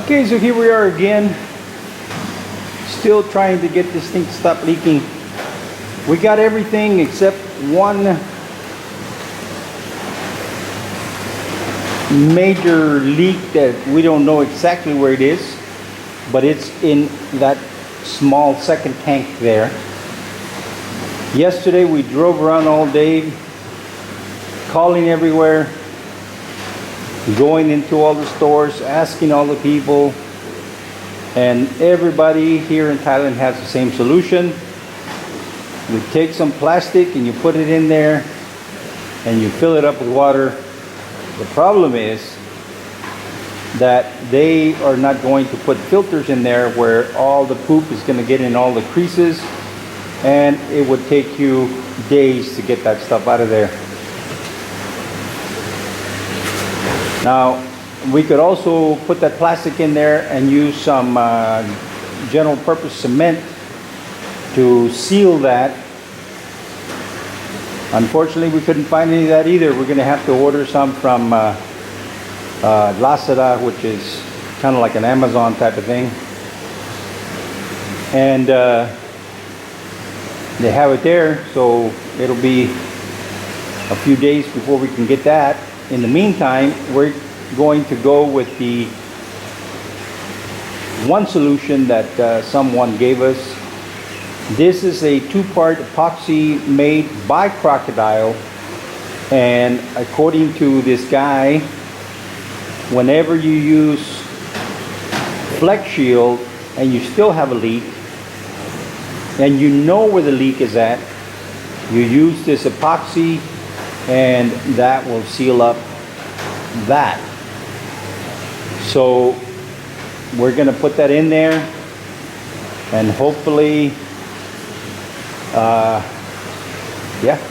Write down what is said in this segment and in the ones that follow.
Okay, so here we are again, still trying to get this thing to stop leaking. We got everything except one major leak that we don't know exactly where it is, but it's in that small second tank there. Yesterday we drove around all day, calling everywhere, going into all the stores, asking all the people, and everybody here in Thailand has the same solution. You take some plastic and you put it in there and you fill it up with water. The problem is that they are not going to put filters in there where all the poop is going to get in all the creases, and it would take you days to get that stuff out of there. Now, we could also put that plastic in there and use some general purpose cement to seal that. Unfortunately, we couldn't find any of that either. We're going to have to order some from Lazada, which is kind of like an Amazon type of thing. And they have it there, so it'll be a few days before we can get that. In the meantime, we're going to go with the one solution that someone gave us. This is a two-part epoxy made by Crocodile, and according to this guy, whenever you use Flex Shield and you still have a leak, and you know where the leak is at, you use this epoxy and that will seal up that. So we're going to put that in there, and hopefully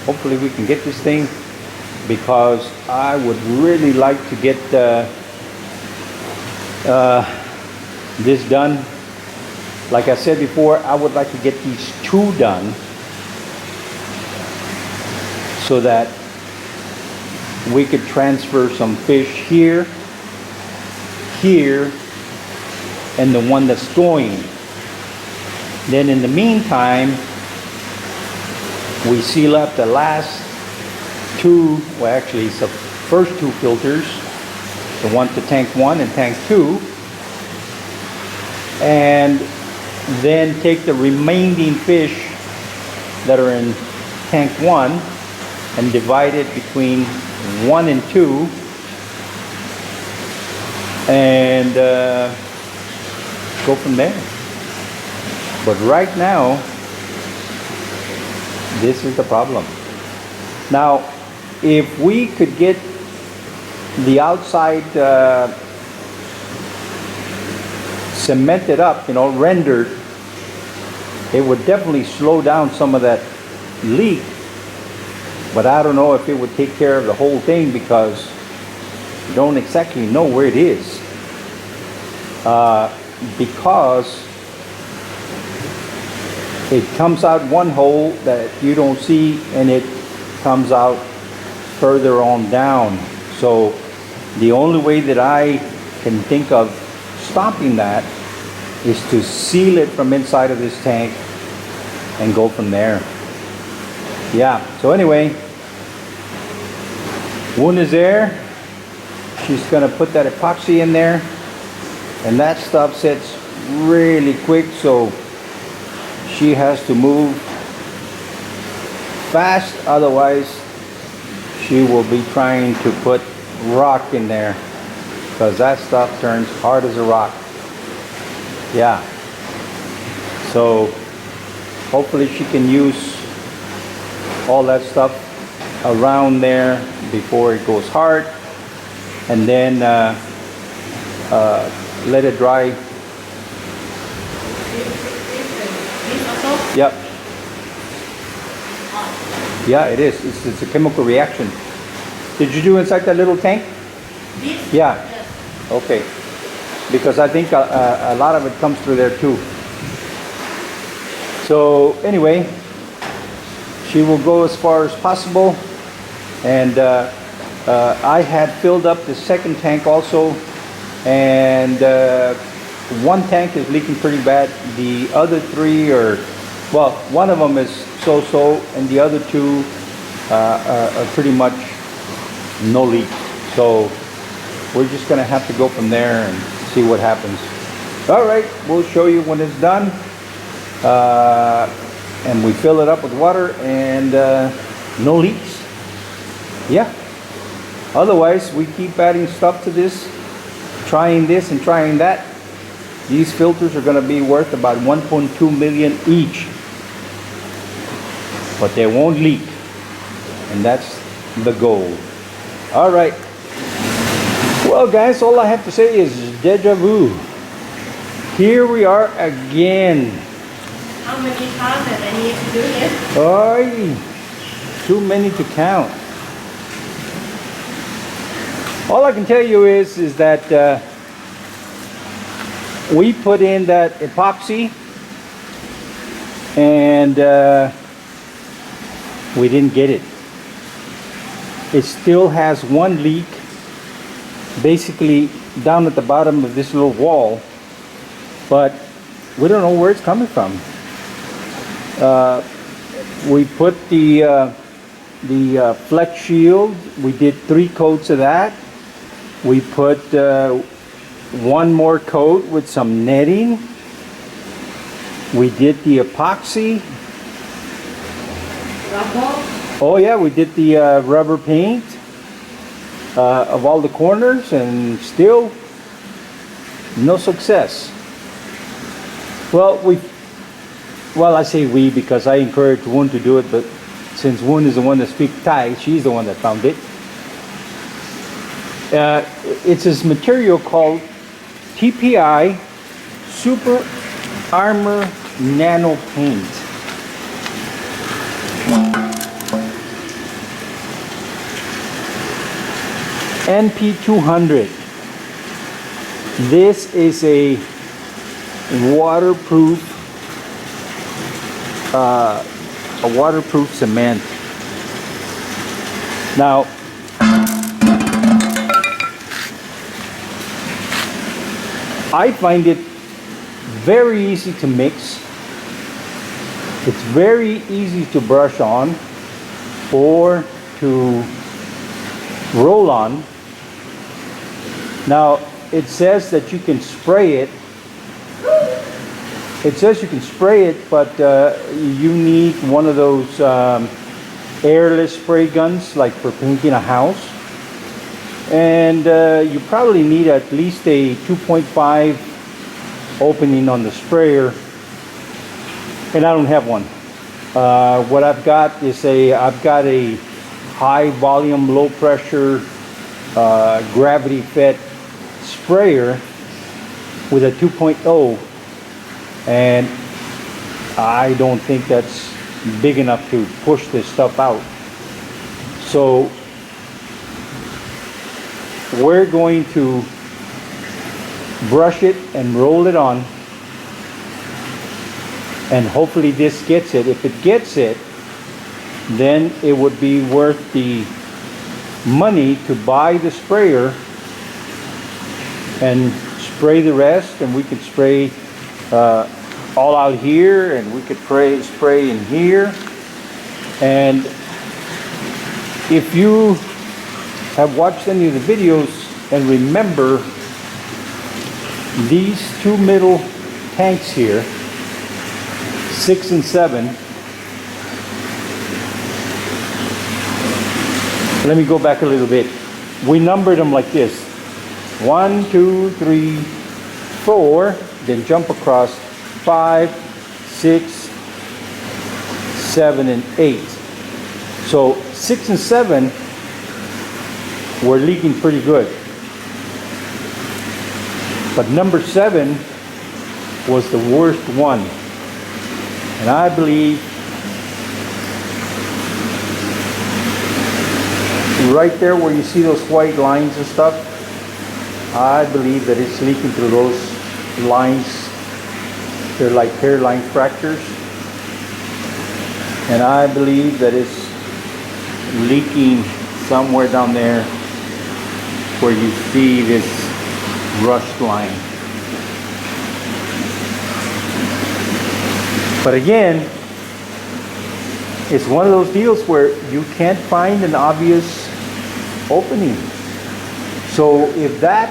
hopefully we can get this thing, because I would really like to get this done. Like I said before, I would like to get these two done so that we could transfer some fish here, and the one that's going. Then in the meantime, we seal up the last two, well actually it's the first two filters, the one to tank 1 and tank 2, and then take the remaining fish that are in tank 1 and divide it between 1 and 2, and go from there. But right now, this is the problem. Now, if we could get the outside cemented up, rendered, it would definitely slow down some of that leak. But I don't know if it would take care of the whole thing, because you don't exactly know where it is. Because it comes out one hole that you don't see, and it comes out further on down. So the only way that I can think of stopping that is to seal it from inside of this tank and go from there. Yeah, so anyway, Woon is there. She's gonna put that epoxy in there, and that stuff sets really quick, so she has to move fast, otherwise she will be trying to put rock in there, because that stuff turns hard as a rock. Yeah, so hopefully she can use all that stuff around there before it goes hard, and then let it dry. Yep. Yeah, it is. It's a chemical reaction. Did you do inside that little tank? This? Yeah. Yes. Okay. Because I think a lot of it comes through there too. So anyway, she will go as far as possible, and I had filled up the second tank also and one tank is leaking pretty bad. The other three are, well, one of them is so-so, and the other two are pretty much no leak. So we're just gonna have to go from there and see what happens. All right, we'll show you when it's done, and we fill it up with water, and no leaks. Yeah. Otherwise, we keep adding stuff to this, trying this and trying that. These filters are going to be worth about 1.2 million each, but they won't leak, and that's the goal. All right. Well, guys, all I have to say is deja vu. Here we are again. How many times that I need to do this? Oy, too many to count. All I can tell you is that we put in that epoxy, and we didn't get it. It still has one leak, basically down at the bottom of this little wall, but we don't know where it's coming from. We put the flex shield. We did 3 coats of that. We put one more coat with some netting. We did the epoxy. Rubber? Oh yeah, we did the rubber paint of all the corners, and still no success. Well, I say we because I encouraged Woon to do it, but since Woon is the one that speaks Thai, she's the one that found it. It's this material called TPI Super Armor Nano Paint. NP200. This is a waterproof cement. Now, I find it very easy to mix. It's very easy to brush on or to roll on. Now, it says that you can spray it. It says you can spray it, but you need one of those airless spray guns, like for painting a house. And you probably need at least a 2.5 opening on the sprayer, and I don't have one. What I've got is I've got a high volume, low pressure, gravity fed sprayer with a 2.0, and I don't think that's big enough to push this stuff out. So we're going to brush it and roll it on, and hopefully this gets it. If it gets it, then it would be worth the money to buy the sprayer and spray the rest, and we could spray all out here, and we could spray in here. And if you have watched any of the videos and remember these two middle tanks here, 6 and 7. Let me go back a little bit. We numbered them like this: 1, 2, 3, 4, then jump across 5, 6, 7, and 8. So 6 and 7 were leaking pretty good. But number 7 was the worst one. And I believe right there where you see those white lines and stuff, I believe that it's leaking through those lines. They're like hairline fractures. And I believe that it's leaking somewhere down there where you see this rust line. But again, it's one of those deals where you can't find an obvious opening. So if that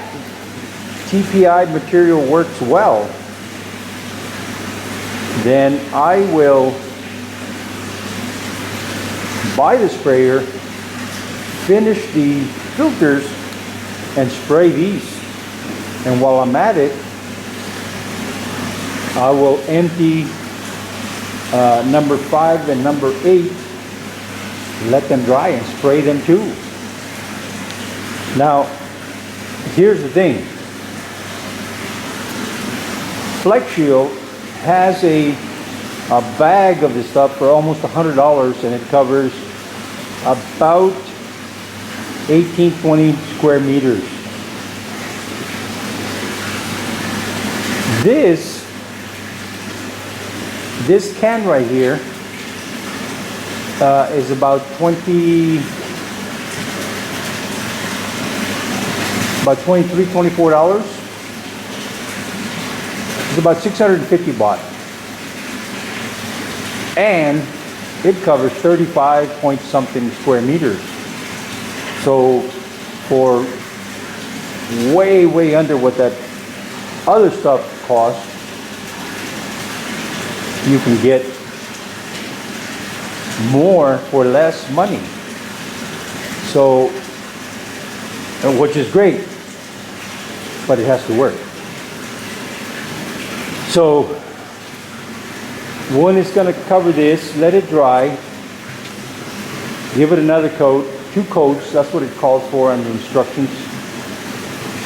TPI material works well, then I will buy the sprayer, finish the filters, and spray these. And while I'm at it, I will empty number 5 and number 8, let them dry and spray them too. Now, here's the thing. Flex Shield has a bag of this stuff for almost $100, and it covers about 18-20 square meters. This can right here is about $23, $24. It's about 650 baht. And it covers 35 point something square meters. So for way under what that other stuff costs, you can get more for less money. So, which is great, but it has to work. So, Woon is going to cover this, let it dry, give it another coat, 2 coats, that's what it calls for on the instructions.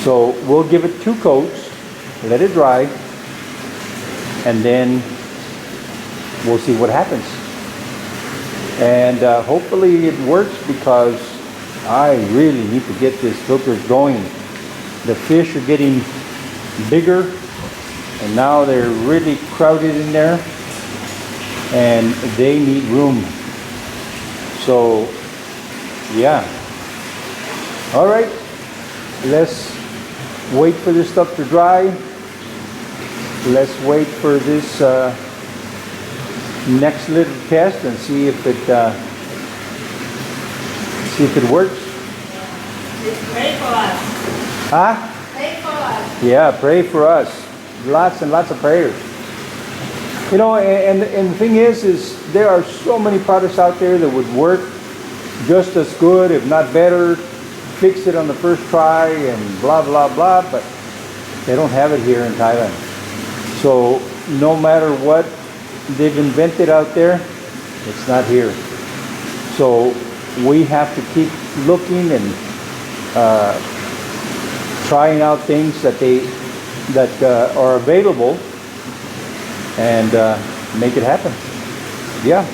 So we'll give it 2 coats, let it dry, and then we'll see what happens. And hopefully it works, because I really need to get this filter going. The fish are getting bigger, and now they're really crowded in there, and they need room. So yeah, all right, let's wait for this stuff to dry. Let's wait for this next little test and see if it works. Just pray for us. Huh? Pray for us. Yeah, pray for us. Lots and lots of prayers. You know, and the thing is there are so many products out there that would work just as good, if not better. Fix it on the first try and blah blah blah, but they don't have it here in Thailand. So no matter what they've invented out there, it's not here. So we have to keep looking and trying out things that are available, and make it happen. Yeah.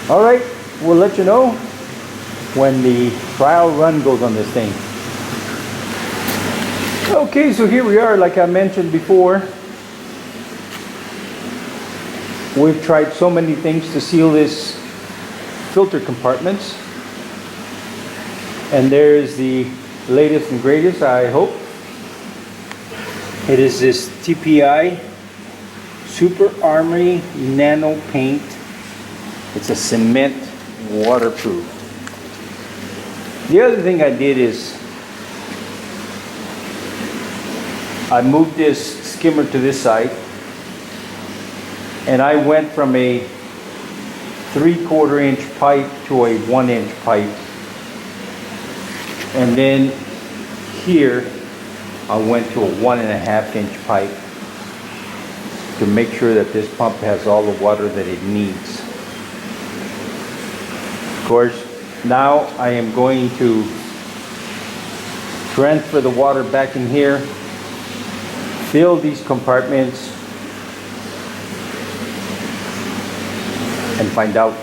All right. We'll let you know when the trial run goes on this thing. Okay, so here we are. Like I mentioned before, we've tried so many things to seal this filter compartments, and there's the latest and greatest, I hope. It is this TPI Super Armory Nano Paint. It's a cement waterproof. The other thing I did is I moved this skimmer to this side, and I went from a 3/4 inch pipe to a 1 inch pipe, and then here I went to a 1.5 inch pipe to make sure that this pump has all the water that it needs. Of course, now I am going to transfer the water back in here, fill these compartments, and find out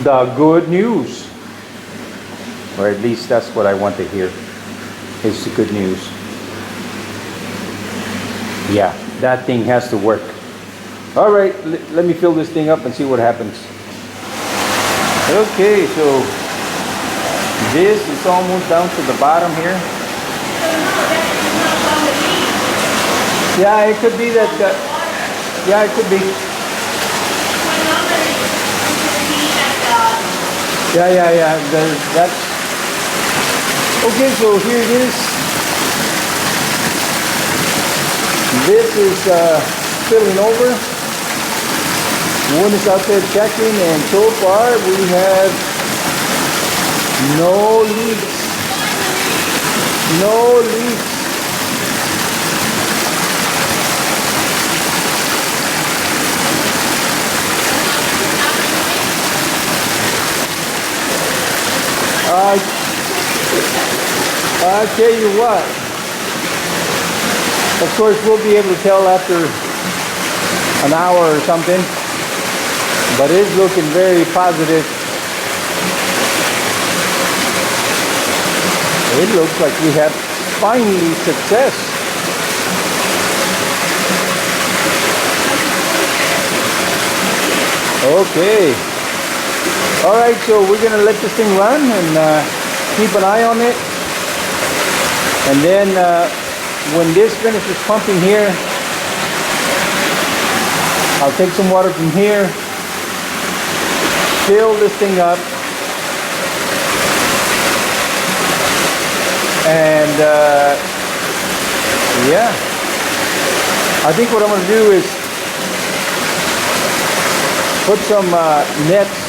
the good news. Or at least that's what I want to hear, is the good news. Yeah, that thing has to work. All right, let me fill this thing up and see what happens. Okay, so this is almost down to the bottom here. So no, that is not Yeah, it could be that. Yeah, it could be. When normally you can see that Yeah. That's okay. So here it is. This is filling over. Woon is out there checking, and so far we have no leaks. No leaks. I tell you what. Of course, we'll be able to tell after an hour or something, but it's looking very positive. It looks like we have finally success. Okay. All right, so we're gonna let this thing run and keep an eye on it. And then when this finishes pumping here, I'll take some water from here, fill this thing up, and yeah, I think what I'm going to do is put some nets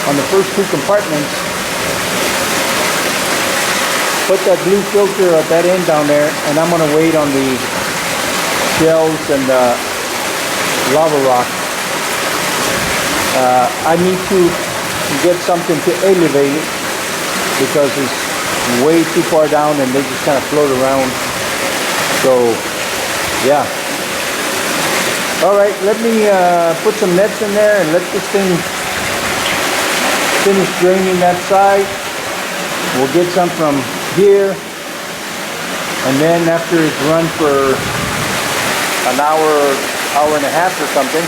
on the first two compartments, put that blue filter at that end down there, and I'm going to wait on the shells and lava rock. I need to get something to elevate it because it's way too far down and they just kind of float around. So yeah. All right, let me put some nets in there and let this thing finish draining that side. We'll get some from here, and then after it's run for an hour and a half or something,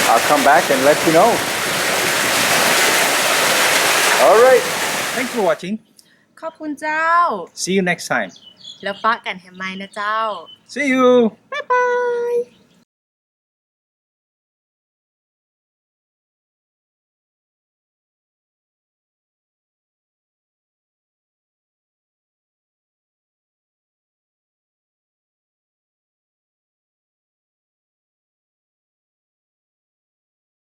I'll come back and let you know. All right, thanks for watching. ขอบคุณเจ้า See you next time. แล้วปะกันแฮมไมนะเจ้า See you.บ๊ายบาย